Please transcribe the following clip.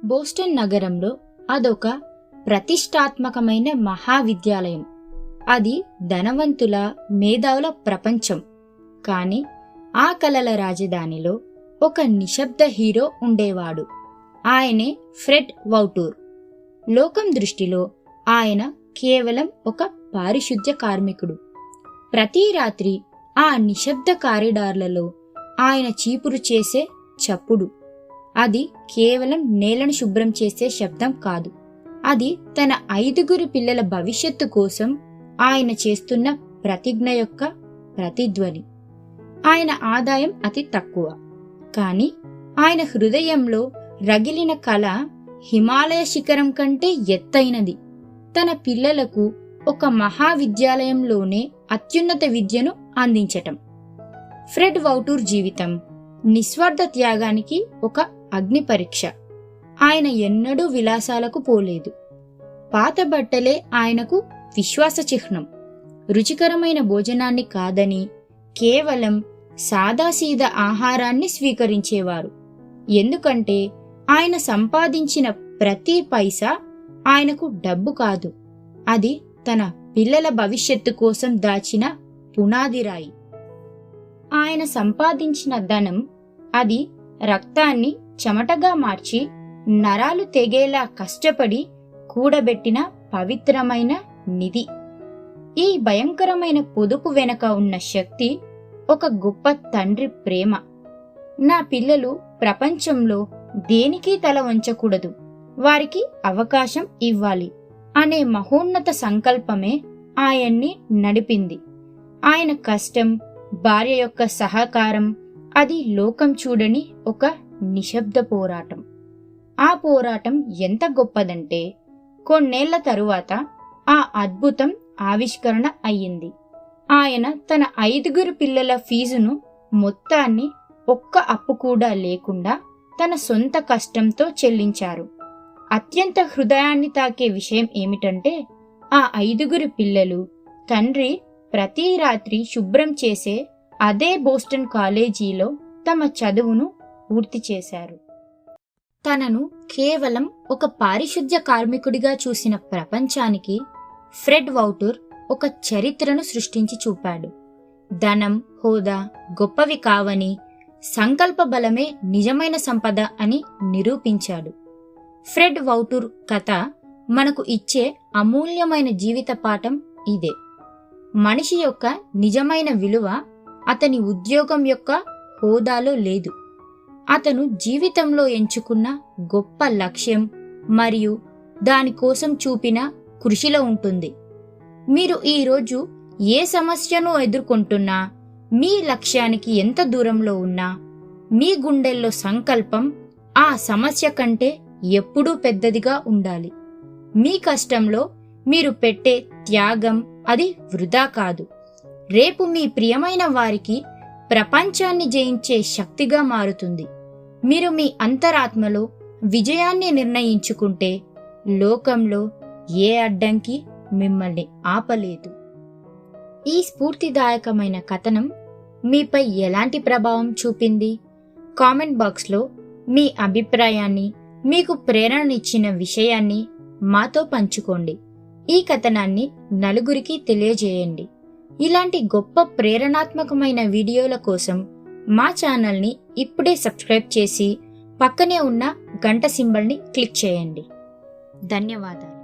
Boston నగరంలో అదొక ప్రతిష్టాత్మకమైన మహావిద్యాలయం. అది ధనవంతుల, మేధావుల ప్రపంచం. కాని ఆ కలల రాజధానిలో ఒక నిశ్శబ్ద హీరో ఉండేవాడు. ఆయనే ఫ్రెడ్ వౌటూర్. లోకం దృష్టిలో ఆయన కేవలం ఒక పారిశుద్ధ్య కార్మికుడు. ప్రతి రాత్రి ఆ నిశ్శబ్ద కారిడార్లలో ఆయన చీపురు చేసే చప్పుడు, అది కేవలం నేలను శుభ్రం చేసే శబ్దం కాదు. అది తన 5 పిల్లల భవిష్యత్తు కోసం ఆయన చేస్తున్న ప్రతిజ్ఞ యొక్క ప్రతిధ్వని. ఆయన ఆదాయం అతి తక్కువ, కానీ ఆయన హృదయంలో రగిలిన కళ హిమాలయ శిఖరం కంటే ఎత్తైనది. తన పిల్లలకు ఒక మహావిద్యాలయంలోనే అత్యున్నత విద్యను అందించటం. ఫ్రెడ్ వౌటూర్ జీవితం నిస్వార్థ త్యాగానికి ఒక అగ్ని పరీక్ష. ఆయన ఎన్నడూ విలాసాలకు పోలేదు. పాత బట్టలే ఆయనకు విశ్వాస చిహ్నం. రుచికరమైన భోజనాన్ని కాదని కేవలం సాదాసీదా ఆహారాన్ని స్వీకరించేవారు. ఎందుకంటే ఆయన సంపాదించిన ప్రతి పైసా ఆయనకు డబ్బు కాదు, అది తన పిల్లల భవిష్యత్తు కోసం దాచిన పునాదిరాయి. ఆయన సంపాదించిన ధనం, అది రక్తాన్ని చెమటగా మార్చి నరాలు తెగేలా కష్టపడి కూడబెట్టిన పవిత్రమైన నిధి. ఈ భయంకరమైన పొదుపు వెనక ఉన్న శక్తి ఒక గొప్ప తండ్రి ప్రేమ. నా పిల్లలు ప్రపంచంలో దేనికి తల వంచకూడదు, వారికి అవకాశం ఇవ్వాలి అనే మహోన్నత సంకల్పమే ఆయన్ని నడిపింది. ఆయన కష్టం, భార్య యొక్క సహకారం, అది లోకం చూడని ఒక నిశ్శబ్ద పోరాటం. ఆ పోరాటం ఎంత గొప్పదంటే కొన్నేళ్ల తరువాత ఆ అద్భుతం ఆవిష్కరణ అయ్యింది. ఆయన తన 5 పిల్లల ఫీజును మొత్తాన్ని ఒక్క అప్పు కూడా లేకుండా తన సొంత కష్టంతో చెల్లించారు. అత్యంత హృదయాన్ని తాకే విషయం ఏమిటంటే ఆ 5 పిల్లలు తండ్రి ప్రతి రాత్రి శుభ్రం చేసే అదే బోస్టన్ కాలేజీలో తమ చదువును పూర్తి చేశారు. తనను కేవలం ఒక పారిశుద్ధ్య కార్మికుడిగా చూసిన ప్రపంచానికి ఫ్రెడ్ వౌటూర్ ఒక చరిత్రను సృష్టించి చూపాడు. ధనం, హోదా గొప్పవి కావని, సంకల్ప బలమే నిజమైన సంపద అని నిరూపించాడు. ఫ్రెడ్ వౌటూర్ కథ మనకు ఇచ్చే అమూల్యమైన జీవిత పాఠం ఇదే. మనిషి యొక్క నిజమైన విలువ అతని ఉద్యోగం యొక్క హోదాలో లేదు, అతను జీవితంలో ఎంచుకున్న గొప్ప లక్ష్యం మరియు దానికోసం చూపిన కృషిలో ఉంటుంది. మీరు ఈరోజు ఏ సమస్యను ఎదుర్కొంటున్నా, మీ లక్ష్యానికి ఎంత దూరంలో ఉన్నా, మీ గుండెల్లో సంకల్పం ఆ సమస్య కంటే ఎప్పుడూ పెద్దదిగా ఉండాలి. మీ కష్టంలో మీరు పెట్టే త్యాగం అది వృధా కాదు. రేపు మీ ప్రియమైన వారికి ప్రపంచాన్ని జయించే శక్తిగా మారుతుంది. మీరు మీ అంతరాత్మలో విజయాన్ని నిర్ణయించుకుంటే లోకంలో ఏ అడ్డంకి మిమ్మల్ని ఆపలేదు. ఈ స్ఫూర్తిదాయకమైన కథనం మీపై ఎలాంటి ప్రభావం చూపింది? కామెంట్ బాక్స్లో మీ అభిప్రాయాన్ని, మీకు ప్రేరణనిచ్చిన విషయాన్ని మాతో పంచుకోండి. ఈ కథనాన్ని నలుగురికి తెలియజేయండి. ఇలాంటి గొప్ప ప్రేరణాత్మకమైన వీడియోల కోసం మా ఛానల్ని ఇప్పుడే సబ్స్క్రైబ్ చేసి పక్కనే ఉన్న గంట సింబల్ని క్లిక్ చేయండి. ధన్యవాదాలు.